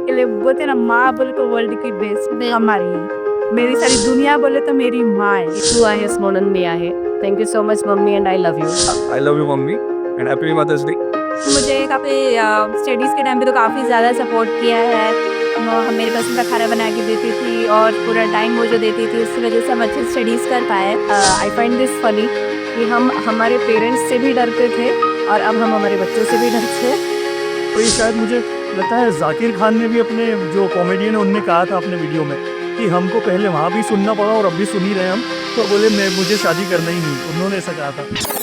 के लिए बोलते हैं ना, माँ बोले तो वर्ल्ड की बेस्ट हमारी है। मेरी सारी दुनिया बोले तो मेरी माँ है। तू आहेस म्हणून मी आहे. Thank you so much mummy and I love you. I love you mummy and happy mother's day. मुझे काफ़ी स्टडीज़ के टाइम पे तो काफ़ी ज़्यादा सपोर्ट किया है। मेरे पसंद का खाना बना के देती थी और पूरा टाइम वो जो देती थी उसकी वजह से हम अच्छे स्टडीज़ कर पाए। आई फाइंड दिस फनी कि हम हमारे पेरेंट्स से भी डरते थे और अब हम हमारे बच्चों से भी डरते हैं. तो ये शायद मुझे लगता है जाकिर खान ने भी अपने जो कॉमेडियन है उनने कहा था अपने वीडियो में कि हमको पहले वहाँ भी सुनना पड़ा और अब भी सुन ही रहे हम, तो बोले मुझे शादी करना ही नहीं, उन्होंने ऐसा कहा था.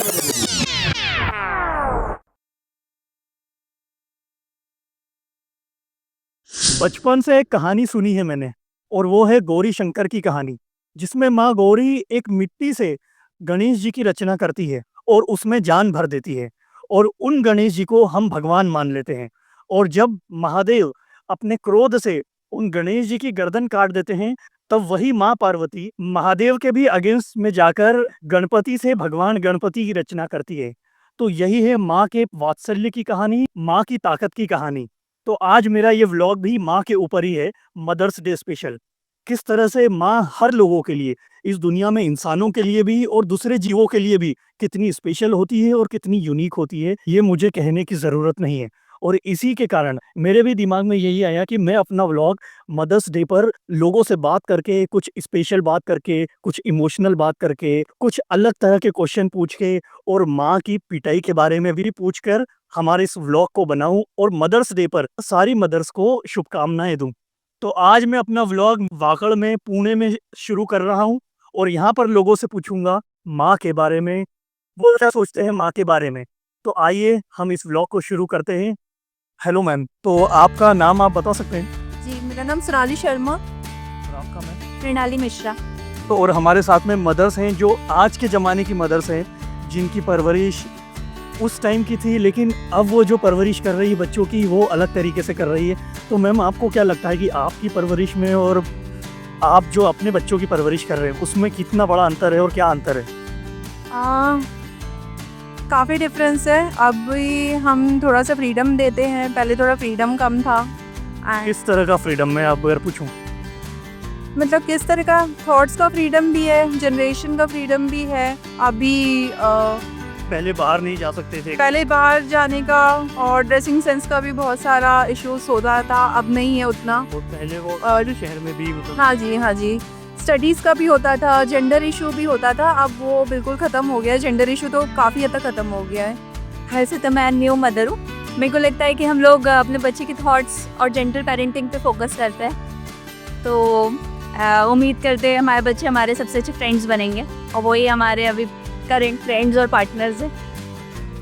बचपन से एक कहानी सुनी है मैंने और वो है गौरी शंकर की कहानी, जिसमें माँ गौरी एक मिट्टी से गणेश जी की रचना करती है और उसमें जान भर देती है और उन गणेश जी को हम भगवान मान लेते हैं. और जब महादेव अपने क्रोध से उन गणेश जी की गर्दन काट देते हैं, तब वही माँ पार्वती महादेव के भी अगेंस्ट में जाकर गणपति से भगवान गणपति की रचना करती है. तो यही है माँ के वात्सल्य की कहानी, माँ की ताकत की कहानी. तो आज मेरा ये व्लॉग भी माँ के ऊपर ही है, मदर्स डे स्पेशल. किस तरह से माँ हर लोगों के लिए, इस दुनिया में इंसानों के लिए भी और दूसरे जीवों के लिए भी कितनी स्पेशल होती है और कितनी यूनिक होती है, ये मुझे कहने की ज़रूरत नहीं है. और इसी के कारण मेरे भी दिमाग में यही आया कि मैं अपना व्लॉग मदर्स डे पर लोगों से बात करके, कुछ स्पेशल बात करके, कुछ इमोशनल बात करके, कुछ अलग तरह के क्वेश्चन पूछ के और माँ की पिटाई के बारे में भी पूछकर हमारे इस व्लॉग को बनाऊं और मदर्स डे पर सारी मदर्स को शुभकामनाएं दूं. तो आज मैं अपना व्लॉग वाकड़ में, पुणे में शुरू कर रहा हूं और यहाँ पर लोगों से पूछूंगा माँ के बारे में, वो क्या सोचते हैं माँ के बारे में. तो आइए हम इस व्लॉग को शुरू करते हैं. हेलो मैम, तो आपका नाम आप बता सकते हैं? जी, मेरा नाम सोनाली शर्मा, और आपका मैम? मृणाली मिश्रा। तो और हमारे साथ में मदर्स हैं जो आज के ज़माने की मदर्स हैं, जिनकी परवरिश उस टाइम की थी, लेकिन अब वो जो परवरिश कर रही है बच्चों की, वो अलग तरीके से कर रही है. तो मैम, आपको क्या लगता है कि आपकी परवरिश में और आप जो अपने बच्चों की परवरिश कर रहे हैं उसमें कितना बड़ा अंतर है और क्या अंतर है? काफ़ी डिफरेंस है। अभी हम थोड़ा सा फ्रीडम देते हैं, पहले थोड़ा फ्रीडम कम था. एंड किस तरह का फ्रीडम, मैं आप अगर पूछूं? मतलब किस तरह का, थॉट्स का फ्रीडम भी है, जनरेशन का फ्रीडम भी है. अभी पहले बाहर नहीं जा सकते थे. पहले बाहर जाने का और ड्रेसिंग सेंस का भी बहुत सारा इश्यूज होता था, अब नहीं है उतना. और पहले वो और शहर में भी मतलब हाँ जी, हाँ जी, स्टडीज़ का भी होता था, जेंडर इशू भी होता था. अब वो बिल्कुल ख़त्म हो गया है. जेंडर इशू तो काफ़ी हद तक ख़त्म हो गया है. वैसे तो मैं न्यू मदर हूँ. मेरे को लगता है कि हम लोग अपने बच्चे की थॉट्स और जेंडर पेरेंटिंग पे फोकस करते हैं. तो उम्मीद करते हैं हमारे बच्चे हमारे सबसे अच्छे फ्रेंड्स बनेंगे और वही हमारे अभी करेंट फ्रेंड्स और पार्टनर्स हैं.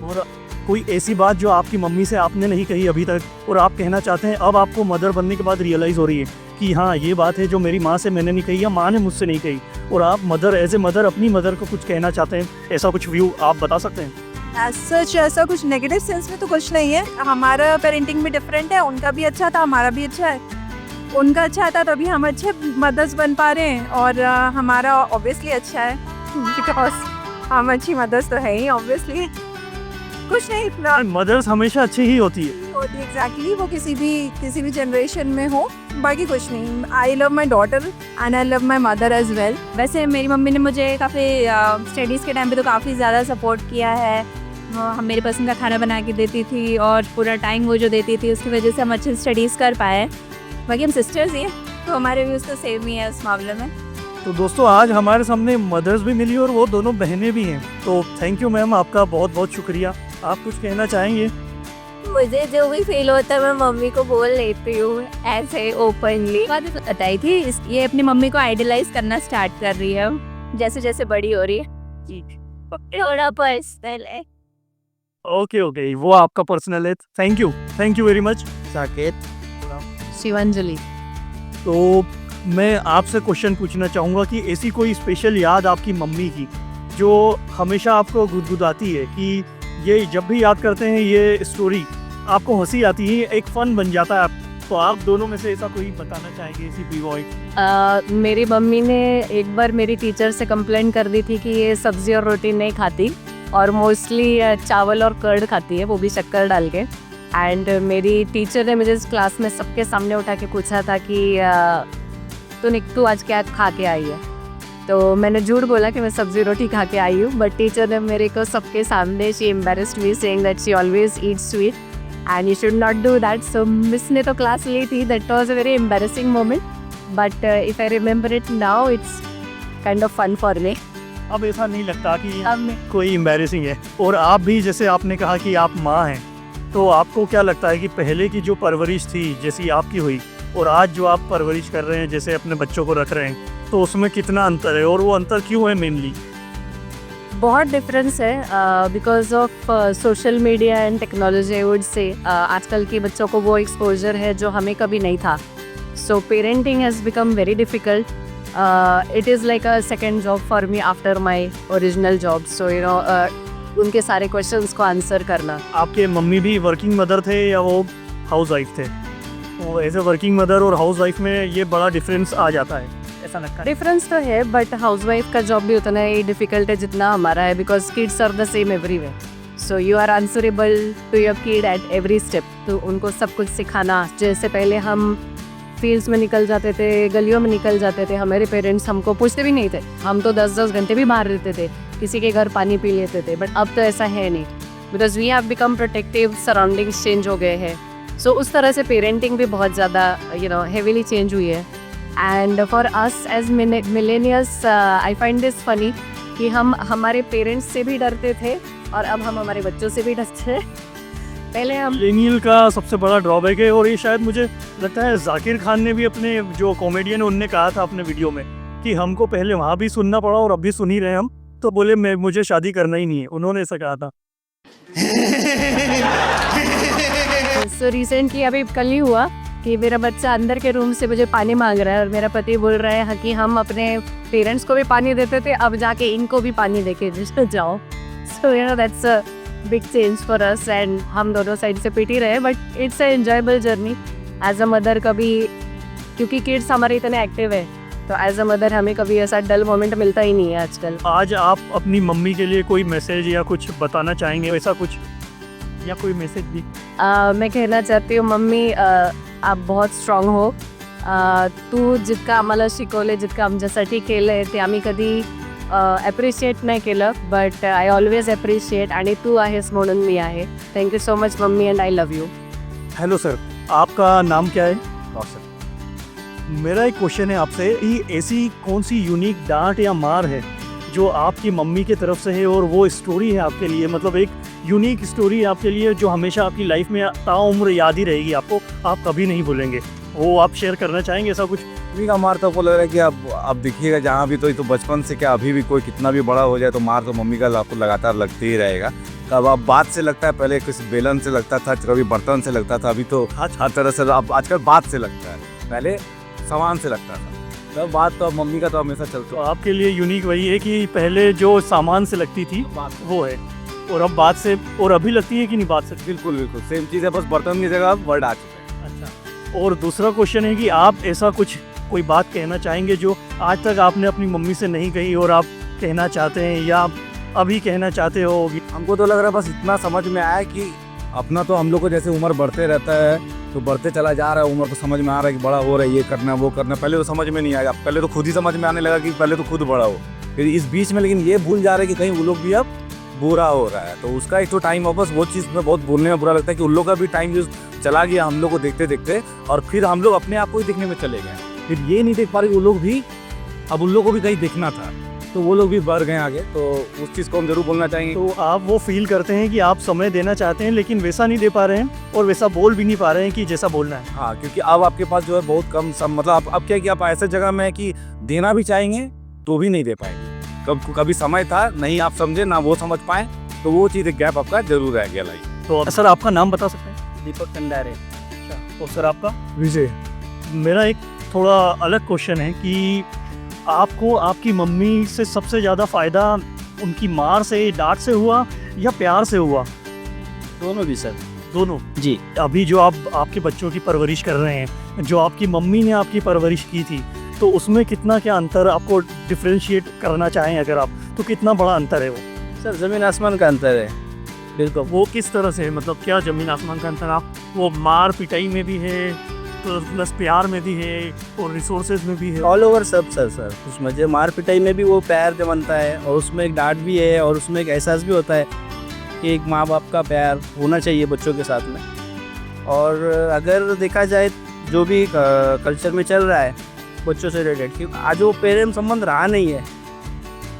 और कोई ऐसी बात जो आपकी मम्मी से आपने नहीं कही अभी तक और आप कहना चाहते हैं, अब आपको मदर बनने के बाद रियलाइज़ हो रही है कि हाँ, ये बात है जो मेरी माँ से मैंने नहीं कही या माँ ने मुझसे नहीं कही, और आप मदर, एज ए मदर अपनी मदर को कुछ कहना चाहते हैं, ऐसा कुछ व्यू आप बता सकते हैं? सच ऐसा कुछ नेगेटिव सेंस में तो कुछ नहीं है. हमारा पेरेंटिंग भी डिफरेंट है. उनका भी अच्छा था, हमारा भी अच्छा है. उनका अच्छा था तभी हम अच्छे मदर्स बन पा रहे हैं और हमारा ऑब्वियसली अच्छा है बिकॉज हम अच्छी मदर्स तो है ही. ऑब्वियसली कुछ नहीं इतना मदर्स हमेशा अच्छी ही होती है. होती एग्जैक्टली. वो किसी भी जनरेशन में हो, बाकी कुछ नहीं. I love my daughter and I love my mother as well. वैसे मेरी मम्मी ने मुझे काफ़ी स्टडीज़ के टाइम पे तो काफ़ी ज़्यादा सपोर्ट किया है. हम मेरे पसंद का खाना बना के देती थी और पूरा टाइम वो जो देती थी उसकी वजह से हम अच्छे स्टडीज़ कर पाए. बाकी हम सिस्टर्स ही हैं तो हमारे व्यूज़ तो सेम ही है उस मामले में. तो दोस्तों, आज हमारे सामने मदर्स भी मिली और वो दोनों बहनें भी हैं. तो थैंक यू मैम, आपका बहुत बहुत शुक्रिया. आप कुछ कहना चाहेंगे? मुझे जो भी फील होता है मैं मम्मी को बोल लेती हूँ ऐसे ओपनली. बात बताई थी ये अपनी मम्मी को आइडलाइज करना स्टार्ट कर रही है जैसे जैसे बड़ी हो रही है. थोड़ा पर्सनल है. ओके, वो आपका पर्सनल है. Thank you very much. Saket, Shivanjali. तो मैं आपसे क्वेश्चन पूछना चाहूँगा कि ऐसी कोई स्पेशल याद आपकी मम्मी की जो हमेशा आपको गुदगुदाती है, कि ये जब भी याद करते हैं ये स्टोरी आपको हंसी आती है, एक फन बन जाता है आप, तो आप दोनों में से ऐसा कोई बताना चाहेंगे, ऐसी बी बॉय? मेरी मम्मी ने एक बार मेरी टीचर से कंप्लेंट कर दी थी कि ये सब्जी और रोटी नहीं खाती और मोस्टली चावल और कर्ड खाती है, वो भी शक्कर डाल के. एंड मेरी टीचर ने मुझे इस क्लास में सबके सामने उठा के पूछा था कि तू आज क्या खा के आई है। तो मैंने झूठ बोला कि मैं सब्जी रोटी खा के आई हूँ, बट टीचर ने मेरे को सबके सामने she embarrassed me saying that she always eat sweet and you should not do that. So miss ने तो क्लास ली थी, that was a very embarrassing moment, but if I remember it now it's kind of fun for me. अब ऐसा नहीं लगता कि अब मैं कोई एम्बैरेसिंग है। और आप भी, जैसे आपने कहा कि आप माँ हैं, तो आपको क्या लगता है कि पहले की जो परवरिश थी जैसी आपकी हुई और आज जो आप परवरिश कर रहे हैं, जैसे अपने बच्चों को रख रहे हैं, तो उसमें कितना अंतर है और वो अंतर क्यों है मेनली? बहुत डिफरेंस है because of social media and technology. I would say आजकल के बच्चों को वो एक्सपोजर है जो हमें कभी नहीं था। So parenting has become very difficult. It is like a second job for me after my original job. So you know उनके सारे क्वेश्चंस को आंसर करना। आपके मम्मी भी वर्किंग मदर थे या वो हाउस वाइफ थे? तो एज ए वर्किंग मदर और हाउस वाइफ में ये बड़ा डिफरेंस आ जाता है, ऐसा लगता है? डिफरेंस तो है, बट हाउसवाइफ का जॉब भी उतना ही डिफिकल्ट है जितना हमारा है, because kids are the same everywhere. So you are answerable to your kid at every step. तो उनको सब कुछ सिखाना, जैसे पहले हम फील्ड्स में निकल जाते थे, गलियों में निकल जाते थे, हमारे पेरेंट्स हमको पूछते भी नहीं थे, हम तो 10-10 घंटे भी बाहर रहते थे, किसी के घर पानी पी लेते थे। बट अब तो ऐसा है नहीं, because we have become protective, surroundings change हो गए हैं। सो उस तरह से पेरेंटिंग भी बहुत ज़्यादा हेवीली चेंज हुई है। And for us as millennials I find this funny कि हम हमारे पेरेंट्स से भी डरते थे और अब हम हमारे बच्चों से भी डरते हैं। पहले हम मिलेनियल का सबसे बड़ा ड्रॉबैक है, और ये शायद मुझे लगता है जाकिर खान ने भी, अपने जो कॉमेडियन, उनने कहा था अपने वीडियो में कि हमको पहले वहाँ भी सुनना पड़ा और अब भी सुन ही रहे हम, तो बोले मुझे शादी करना ही नहीं है, उन्होंने ऐसा कहा था। सो रिसेंटली अभी कल ही हुआ कि मेरा बच्चा अंदर के रूम से मुझे पानी मांग रहा है और मेरा पति बोल रहा है कि हम अपने पेरेंट्स को भी पानी देते थे, अब जाके इनको भी पानी देके जाओ। So that's a big change for us and हम दोनों साइड से पीट ही रहे हैं, but it's a enjoyable journey as a mother. कभी क्योंकि किड्स हमारे इतने एक्टिव है, तो एज अ मदर हमें कभी ऐसा डल मोमेंट मिलता ही नहीं है आजकल। आज आप अपनी मम्मी के लिए कोई मैसेज या कुछ बताना चाहेंगे, वैसा कुछ, या कोई मैसेज भी? मैं कहना चाहती हूँ मम्मी, आप बहुत स्ट्रॉंग हो. तू जितका आम्हाला शिकवले, जितकं आमच्यासाठी केलं आहे ते आम्ही कधी ॲप्रिशिएट नाही केलं, बट आय ऑलवेज ॲप्रिशिएट, आणि तू आहेस म्हणून मी आहे. Thank you so much mummy and I love you. Hello sir, आपका नाम क्या है? सर, मेरा एक क्वेश्चन है आपसे कि ऐसी कौन सी यूनिक डांट या मार है जो आपकी मम्मी की तरफ से है और वो स्टोरी है आपके लिए, मतलब एक यूनिक स्टोरी है आपके लिए जो हमेशा आपकी लाइफ में ताउम्र याद ही रहेगी आपको, आप कभी नहीं भूलेंगे, वो आप शेयर करना चाहेंगे ऐसा कुछ? मम्मी का मार तो लग रहा है कि अब देखिएगा जहाँ भी तो बचपन से क्या अभी भी कोई कितना भी बड़ा हो जाए तो मार तो मम्मी का आपको लगातार लगते ही रहेगा. कब आप बात से लगता है, पहले किसी बेलन से लगता था, कभी बर्तन से लगता था, अभी तो हर तरह से अब आजकल बात से लगता है, पहले सामान से लगता था. तब बात तो मम्मी का तो हमेशा चलता. तो आपके लिए यूनिक वही है कि पहले जो सामान से लगती थी वो है, और अब बात से, और अभी लगती है कि नहीं बात से? बिल्कुल बिल्कुल सेम चीज़ है, बस बर्तन की जगह वर्ड आ चुके हैं. अच्छा, और दूसरा क्वेश्चन है कि आप ऐसा कुछ कोई बात कहना चाहेंगे जो आज तक आपने अपनी मम्मी से नहीं कही और आप कहना चाहते हैं या अभी कहना चाहते हो? हमको तो लग रहा है बस इतना समझ में आया कि अपना तो हम लोग को जैसे उम्र बढ़ते रहता है तो बढ़ते चला जा रहा है, उम्र तो समझ में आ रहा है कि बड़ा हो रहा है, ये करना वो करना. पहले तो समझ में नहीं आया, पहले तो खुद ही समझ में आने लगा कि पहले तो खुद बड़ा हो, फिर इस बीच में लेकिन ये भूल जा रहे हैं कि कहीं वो लोग भी अब बुरा हो रहा है. तो उसका एक तो टाइम वापस वो चीज़ में बहुत बोलने में बुरा लगता है कि उन लोग का भी टाइम जो चला गया हम लोग को देखते देखते, और फिर हम लोग अपने आप को ही देखने में चले गए, फिर ये नहीं देख पा रहे वो लोग भी, अब उन लोग को भी कहीं देखना था तो वो लोग भी बढ़ गए आगे. तो उस चीज़ को हम जरूर बोलना चाहेंगे. तो आप वो फील करते हैं कि आप समय देना चाहते हैं लेकिन वैसा नहीं दे पा रहे हैं और वैसा बोल भी नहीं पा रहे हैं कि जैसा बोलना है? हाँ, क्योंकि अब आपके पास जो है बहुत कम मतलब अब क्या है कि आप ऐसे जगह में है कि देना भी चाहेंगे तो भी नहीं दे पाएंगे. कभी समय था नहीं आप समझे ना वो समझ पाए, तो वो चीज़ एक गैप आपका जरूर रह गया लाइफ. तो सर आपका नाम बता सकते हैं? दीपक कंडारे. और सर आपका? विजय. मेरा एक थोड़ा अलग क्वेश्चन है कि आपको आपकी मम्मी से सबसे ज़्यादा फ़ायदा उनकी मार से, डांट से हुआ या प्यार से हुआ? दोनों भी सर. दोनों जी. अभी जो आप आपके बच्चों की परवरिश कर रहे हैं, जो आपकी मम्मी ने आपकी परवरिश की थी, तो उसमें कितना क्या अंतर आपको डिफ्रेंशिएट करना चाहें अगर आप, तो कितना बड़ा अंतर है वो? सर ज़मीन आसमान का अंतर है. बिल्कुल। वो किस तरह से है, मतलब क्या ज़मीन आसमान का अंतर? आप वो मार पिटाई में भी है, प्लस प्यार में भी है, और रिसोर्सेज में भी है। ऑल ओवर सब सर उसमें जो मार पिटाई में भी वो प्यार जो बनता है, और उसमें एक डांट भी है, और उसमें एक एहसास भी होता है कि एक माँ बाप का प्यार होना चाहिए बच्चों के साथ में। और अगर देखा जाए जो भी कल्चर में चल रहा है बच्चों से रिलेटेड, कि आज वो प्रेम संबंध रहा नहीं है,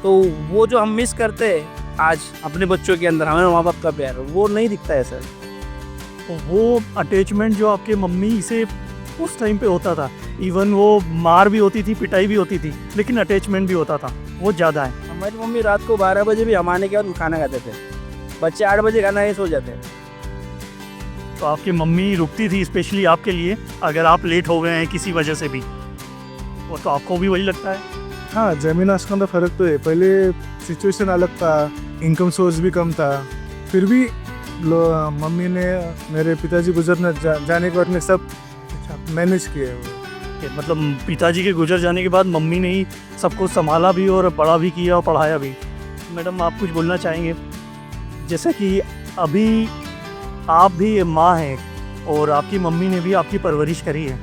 तो वो जो हम मिस करते हैं आज अपने बच्चों के अंदर, हमें माँ बाप का प्यार वो नहीं दिखता है सर। तो वो अटैचमेंट जो आपके मम्मी से उस टाइम पे होता था, इवन वो मार भी होती थी, पिटाई भी होती थी, लेकिन अटैचमेंट भी होता था, वो ज़्यादा है। हमारी मम्मी रात को 12 बजे भी हम आने के बाद खाना खाते थे, बच्चे 8 बजे खाना ये सो जाते हैं। तो आपकी मम्मी रुकती थी स्पेशली आपके लिए, अगर आप लेट हो गए हैं किसी वजह से भी, और तो आपको भी वही लगता है। हाँ, ज़मीन आसमान का फ़र्क तो है। पहले सिचुएशन अलग था, इनकम सोर्स भी कम था, फिर भी मम्मी ने मेरे पिताजी गुजरने जाने के बाद में सब मैनेज किए। कि मतलब पिताजी के गुजर जाने के बाद मम्मी ने ही सब कुछ संभाला भी और बड़ा भी किया और पढ़ाया भी। मैडम, आप कुछ बोलना चाहेंगे? जैसे कि अभी आप भी माँ हैं और आपकी मम्मी ने भी आपकी परवरिश करी है,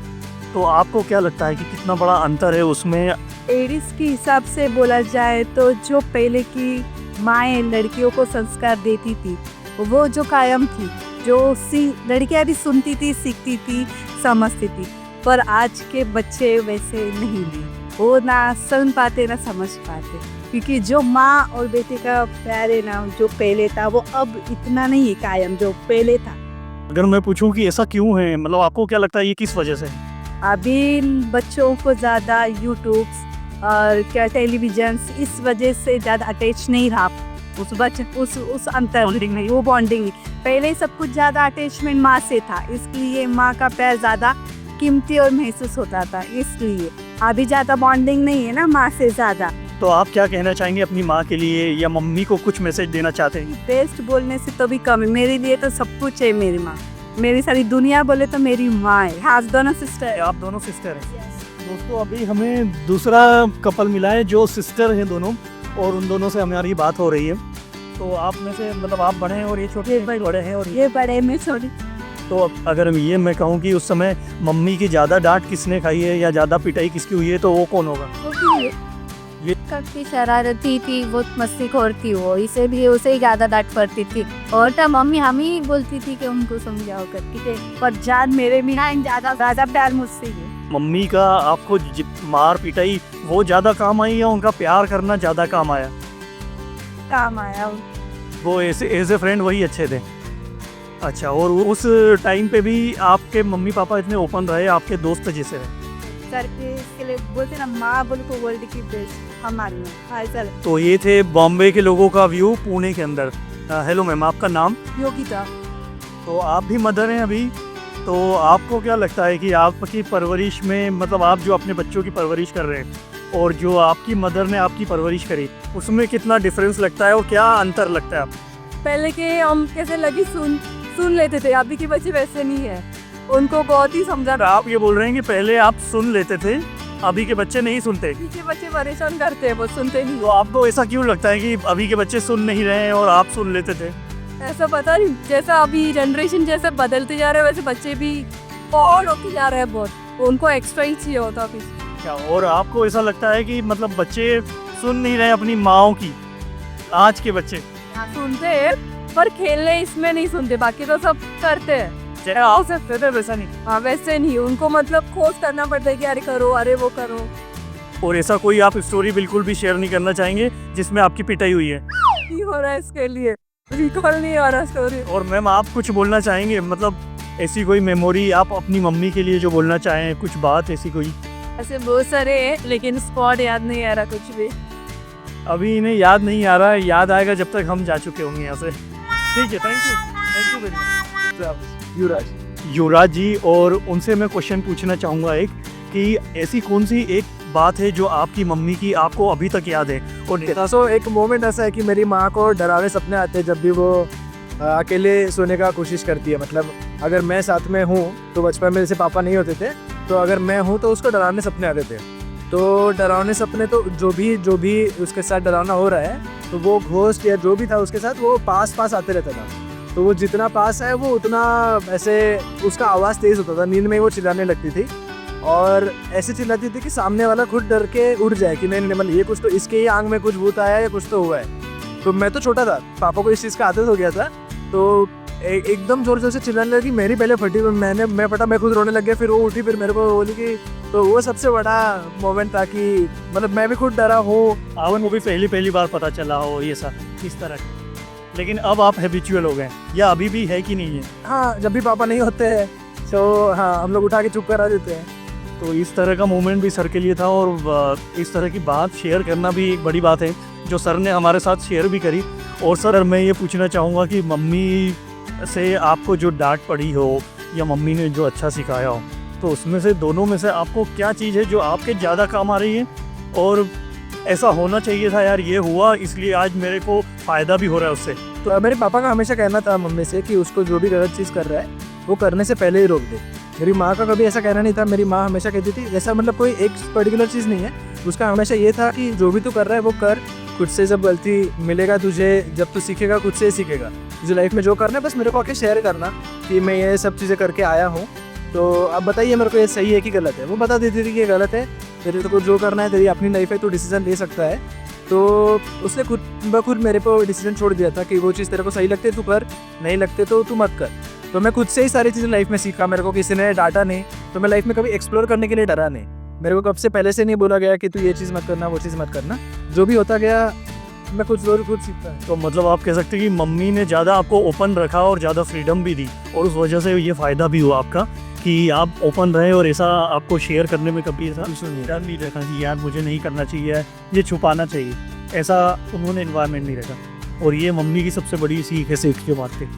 तो आपको क्या लगता है कि कितना बड़ा अंतर है उसमें? एडिस के हिसाब से बोला जाए तो जो पहले की माएँ लड़कियों को संस्कार देती थी वो जो कायम थी, जो लड़कियाँ भी सुनती थी, सीखती थी, समझती थी। पर आज के बच्चे वैसे नहीं भी, वो ना सुन पाते ना समझ पाते, क्योंकि जो माँ और बेटे का प्यार है ना, जो पहले था वो अब इतना नहीं कायम जो पहले था। अगर मैं पूछूं कि ऐसा क्यों है, मतलब आपको क्या लगता है ये किस वजह से है? अभी बच्चों को ज़्यादा यूट्यूब और क्या टेलीविजन, इस वजह से ज़्यादा अटैच नहीं रहा उस अंतर नहीं, वो बॉन्डिंग नहीं। पहले सब कुछ ज़्यादा अटैचमेंट माँ से था, इसलिए माँ का प्यार ज़्यादा कीमती और महसूस होता था, इसलिए अभी ज़्यादा बॉन्डिंग नहीं है ना माँ से ज़्यादा। तो आप क्या कहना चाहेंगे अपनी माँ के लिए, या मम्मी को कुछ मैसेज देना चाहते हैं? बेस्ट बोलने से तो भी कम है, मेरे लिए तो सब कुछ है मेरी माँ। मेरी सारी दुनिया बोले तो मेरी माँ है। हाँ, दोनों सिस्टर है। आप दोनों सिस्टर हैं। दोस्तों, अभी हमें दूसरा कपल मिला है जो सिस्टर हैं दोनों, और उन दोनों से हमारी बात हो रही है। तो आप में से मतलब आप बड़े हैं और ये छोटे बड़े हैं, और ये बड़े में छोटी। तो अगर ये मैं कहूँ कि उस समय मम्मी की ज़्यादा डांट किसने खाई है या ज़्यादा पिटाई किसकी हुई है, तो वो कौन होगा? काफी शरारती थी, बहुत मस्तीखोर थी वो, इसे भी उसे ही ज्यादा डांट पड़ती थी, और तब मम्मी हम ही बोलती थी कि उनको समझाओ करके। पर जान मेरे भी ना ज़्यादा प्यार मुझसे ही है। मम्मी का आपको मार पिटाई वो ज़्यादा काम आई या उनका प्यार करना ज़्यादा काम आया? काम आया। वो एज ए फ्रेंड वही अच्छे थे। अच्छा, और उस टाइम पे भी आपके मम्मी पापा इतने ओपन रहे, आपके दोस्त जैसे रहे? सर के इसके लिए बोलते ना, माँ बोल को वर्ल्ड की बेस्ट हमारी माँ। हाँ सर। तो ये थे बॉम्बे के लोगों का व्यू पुणे के अंदर। हेलो मैम, आपका नाम? योगिता। तो आप भी मदर हैं अभी, तो आपको क्या लगता है कि आपकी परवरिश में, मतलब आप जो अपने बच्चों की परवरिश कर रहे हैं और जो आपकी मदर ने आपकी परवरिश करी, उसमें कितना डिफरेंस लगता है और क्या अंतर लगता है आपको? पहले के हम कैसे लगी सुन लेते थे, अभी के बच्चे वैसे नहीं है, उनको बहुत ही समझा। आप ये बोल रहे हैं कि पहले आप सुन लेते थे, अभी के बच्चे नहीं सुनते? अभी के बच्चे परेशान करते हैं, वो सुनते नहीं। तो आपको ऐसा क्यों लगता है कि अभी के बच्चे सुन नहीं रहे हैं और आप सुन लेते थे? ऐसा पता नहीं, जैसा अभी जनरेशन जैसे बदलते जा रहे हैं वैसे बच्चे भी और होते जा रहे हैं बहुत, उनको एक्स्ट्रा ही चाहिए होता अभी। क्या और आपको ऐसा लगता है कि मतलब बच्चे सुन नहीं रहे अपनी माँओं की, आज के बच्चे? सुनते हैं पर खेलने इसमें नहीं सुनते, बाकी तो सब करते हैं। आओ सकते थे, वैसा नहीं। हाँ, वैसे नहीं, उनको मतलब फोर्स करना पड़ता है कि अरे करो, अरे वो करो। और ऐसा कोई आप स्टोरी बिल्कुल भी शेयर नहीं करना चाहेंगे जिसमें आपकी पिटाई हुई है? नहीं हो रहा है इसके लिए, रिकॉल नहीं हो रहा स्टोरी। और मैम, आप कुछ बोलना चाहेंगे, मतलब ऐसी कोई मेमोरी आप अपनी मम्मी के लिए जो बोलना चाहें, कुछ बात ऐसी कोई? ऐसे बहुत सारे हैं लेकिन स्पॉट याद नहीं आ रहा कुछ भी। अभी इन्हें याद नहीं आ रहा है, याद आएगा जब तक हम जा चुके होंगे यहाँ से। ठीक है, थैंक यू वेरी मच। युवराज जी, और उनसे मैं क्वेश्चन पूछना चाहूँगा एक, कि ऐसी कौन सी एक बात है जो आपकी मम्मी की आपको अभी तक याद है? और एक मोमेंट ऐसा है कि मेरी माँ को डरावने सपने आते हैं जब भी वो अकेले सोने का कोशिश करती है। मतलब अगर मैं साथ में हूँ तो बचपन में जैसे पापा नहीं होते थे, तो अगर मैं हूँ तो उसको डरावने सपने आते थे। तो डरावने सपने तो जो भी उसके साथ डरावना हो रहा है तो वो घोस्ट या जो भी था उसके साथ वो पास पास आते रहता था। तो वो जितना पास है वो उतना ऐसे उसका आवाज़ तेज़ होता था, नींद में वो चिल्लाने लगती थी और ऐसे चिल्लाती थी कि सामने वाला खुद डर के उठ जाए कि नहीं मतलब ये कुछ तो इसके ही आंख में कुछ भूत आया या कुछ तो हुआ है। तो मैं तो छोटा था, पापा को इस चीज़ का आदत हो गया था, तो एकदम जोर जोर से चिल्लाने लगी। मेरी पहले फटी, मैं फटा, मैं खुद रोने लग गया। फिर वो उठी, फिर मेरे को बोली कि, तो वो सबसे बड़ा मोमेंट था कि मतलब मैं भी खुद डरा हूँ। आवन को भी पहली बार पता चला हो ये सब इस तरह का। लेकिन अब आप हैबिचुअल हो गए या अभी भी है कि नहीं है? हाँ, जब भी पापा नहीं होते हैं तो हाँ हम लोग उठा के चुप करा देते हैं। तो इस तरह का मोमेंट भी सर के लिए था और इस तरह की बात शेयर करना भी एक बड़ी बात है जो सर ने हमारे साथ शेयर भी करी। और सर मैं ये पूछना चाहूँगा कि मम्मी से आपको जो डांट पड़ी हो या मम्मी ने जो अच्छा सिखाया हो, तो उसमें से दोनों में से आपको क्या चीज़ है जो आपके ज़्यादा काम आ रही है और ऐसा होना चाहिए था यार, ये हुआ इसलिए आज मेरे को फ़ायदा भी हो रहा है उससे? तो मेरे पापा का हमेशा कहना था मम्मी से कि उसको जो भी गलत चीज़ कर रहा है वो करने से पहले ही रोक दे। मेरी माँ का कभी ऐसा कहना नहीं था। मेरी माँ हमेशा कहती थी, ऐसा मतलब कोई एक पर्टिकुलर चीज़ नहीं है, उसका हमेशा ये था कि जो भी तू कर रहा है वो कर, खुद से जब गलती मिलेगा तुझे, जब तू सीखेगा खुद से ही सीखेगा। तुझे लाइफ में जो करना है बस मेरे को आके शेयर करना कि मैं ये सब चीज़ें करके आया हूँ, तो अब बताइए मेरे को ये सही है कि गलत है। वो बता देती थी कि ये गलत है, तेरे को जो करना है तेरी अपनी लाइफ है, तू डिसीजन ले सकता है। तो उसने खुद ब खुद मेरे को डिसीजन छोड़ दिया था कि वो चीज़ तेरे को सही लगती है तू कर, नहीं लगते तो तू मत कर। तो मैं खुद से ही सारी चीज़ें लाइफ में सीखा। मेरे को किसी ने डांटा नहीं, तो मैं लाइफ में कभी एक्सप्लोर करने के लिए डरा नहीं। मेरे को कब से पहले से नहीं बोला गया कि तू ये चीज़ मत करना, वो चीज़ मत करना। जो भी होता गया मैं कुछ ज़रूर खुद सीखता है। तो मतलब आप कह सकते हैं कि मम्मी ने ज़्यादा आपको ओपन रखा और ज़्यादा फ्रीडम भी दी और उस वजह से ये फ़ायदा भी हुआ आपका कि आप ओपन रहे और ऐसा आपको शेयर करने में कभी ऐसा डर नहीं रखा कि यार मुझे नहीं करना चाहिए, ये छुपाना चाहिए, ऐसा उन्होंने इन्वायरमेंट नहीं रखा। और ये मम्मी की सबसे बड़ी सीख है, सीख के बात पे।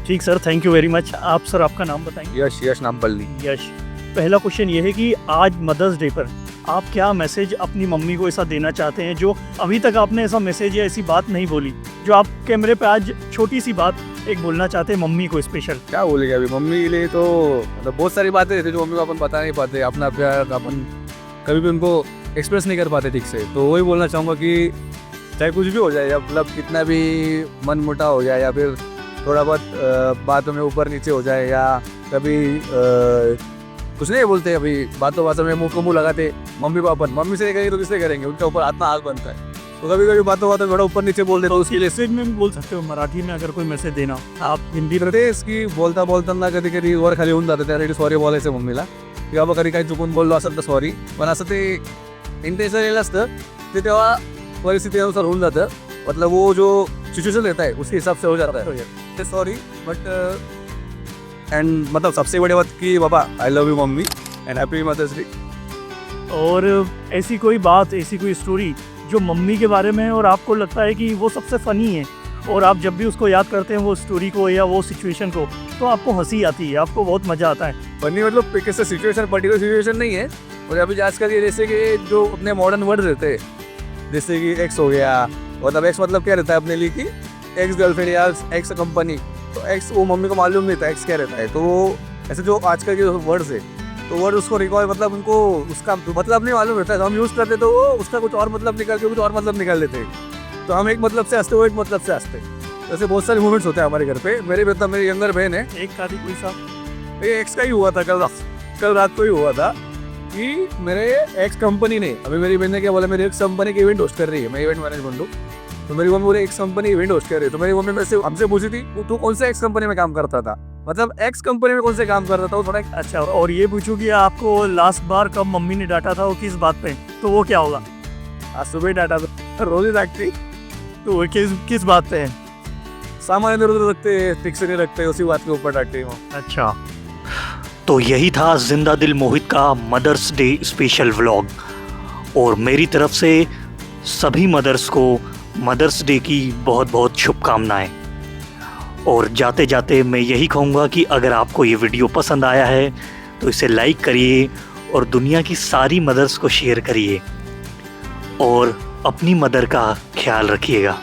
ठीक sir, thank you very much. आप सर आपका नाम बताएंगे? यश नाम पल्ली। यश, पहला क्वेश्चन ये है कि आज मदर्स डे पर आप क्या मैसेज अपनी मम्मी को ऐसा देना चाहते हैं जो अभी तक आपने ऐसा मैसेज या ऐसी बात नहीं बोली, जो आप कैमरे पे आज छोटी सी बात एक बोलना चाहते हैं मम्मी को स्पेशल? क्या बोलेंगे अभी मम्मी के लिए, तो मतलब बहुत सारी बातें रहती है जो मम्मी को अपन बता नहीं पाते, अपना प्यार अपन कभी भी उनको एक्सप्रेस नहीं कर पाते ठीक से। तो वही बोलना चाहूँगा कि चाहे कुछ भी हो जाए, या मतलब कितना भी मन मोटा हो जाए, या फिर थोड़ा बहुत बातों में ऊपर नीचे हो जाए, या कभी कुछ नहीं बोलते, अभी बातों में मुंह को मुंह लगाते मम्मी को अपन, मम्मी से करेंगे तो किससे करेंगे, उनका ऊपर आत्मा आग बनता है। तो कभी कभी बातों थोड़ा ऊपर नीचे बोल देते, तो उसके लिए मैसेज में भी बोल सकते हो मराठी में अगर कोई मैसेज देना आप हिंदी में? करते इसकी बोलता ना कधी कधी वर खाली होऊन जातं, त्यासाठी सॉरी बोलायचं मम्मीला की बाबा कधी काही चुकून बोललो असेल तर सॉरी, पण असं ते इंटेन्शन येईल असतं ते तेव्हा परिस्थितीनुसार होऊन जातं। मतलब वो जो सिचुएशन रहता है उसके हिसाब से हो जाता है। सॉरी बट एंड मतलब सबसे बड़ी बात कि बाबा I love you mummy and happy mother's day. और ऐसी कोई बात, ऐसी कोई स्टोरी जो मम्मी के बारे में है और आपको लगता है कि वो सबसे फ़नी है और आप जब भी उसको याद करते हैं वो स्टोरी को या वो सिचुएशन को, तो आपको हंसी आती है, आपको बहुत मज़ा आता है? फनी मतलब कैसे सिचुएशन, पर्टिकुलर सिचुएशन नहीं है। और अभी आजकल ये जैसे कि जो अपने मॉडर्न वर्ड रहते हैं, जैसे कि एक्स हो गया, मतलब एक्स मतलब क्या रहता है अपने लिए कि एक्स गर्लफ्रेंड या एक्स कंपनी, तो एक्स वो मम्मी को मालूम नहीं था एक्स क्या रहता है। तो ऐसे जो आजकल के वर्ड्स है, तो वर्ड उसको रिकॉल मतलब उनको उसका मतलब नहीं मालूम रहता है, तो हम यूज़ करते तो वो उसका कुछ और मतलब निकाल के कुछ और मतलब निकाल देते हैं। तो हम एक मतलब से हंसते, वो एक मतलब से हंसते। ऐसे बहुत सारे मोमेंट्स होते हैं हमारे घर पे। मेरी यंगर बहन है, एक शादी कोई सा ये एक्स का ही हुआ था, कल रात को ही हुआ था कि मेरे एक्स कंपनी ने, अभी मेरी बहन ने क्या बोला, मेरी एक्स कंपनी की इवेंट होस्ट कर रही है, मैं इवेंट मैनेजमेंट हूँ, तो मेरी मम्मी बोले एक्स कंपनी इवेंट होस्ट कर रही है। तो मेरी मम्मी वैसे हमसे पूछी थी तू कौन से एक्स कंपनी में काम करता था, मतलब एक्स कंपनी में कौन से काम करता था वो थोड़ा। अच्छा, और ये पूछूं कि आपको लास्ट बार कब मम्मी ने डांटा था, वो किस बात पे, तो वो क्या होगा? आज सुबह डाटा था, रोज ही डांटती। तो वो किस बात पे है? सामान इधर उधर रखते, फिक्स नहीं रखते, उसी बात के ऊपर डांटती हूँ। अच्छा, तो यही था जिंदा दिल मोहित का मदर्स डे स्पेशल व्लॉग। और मेरी तरफ से सभी मदर्स को मदर्स डे की बहुत बहुत शुभकामनाएं। और जाते जाते मैं यही कहूँगा कि अगर आपको ये वीडियो पसंद आया है तो इसे लाइक करिए और दुनिया की सारी मदर्स को शेयर करिए और अपनी मदर का ख्याल रखिएगा।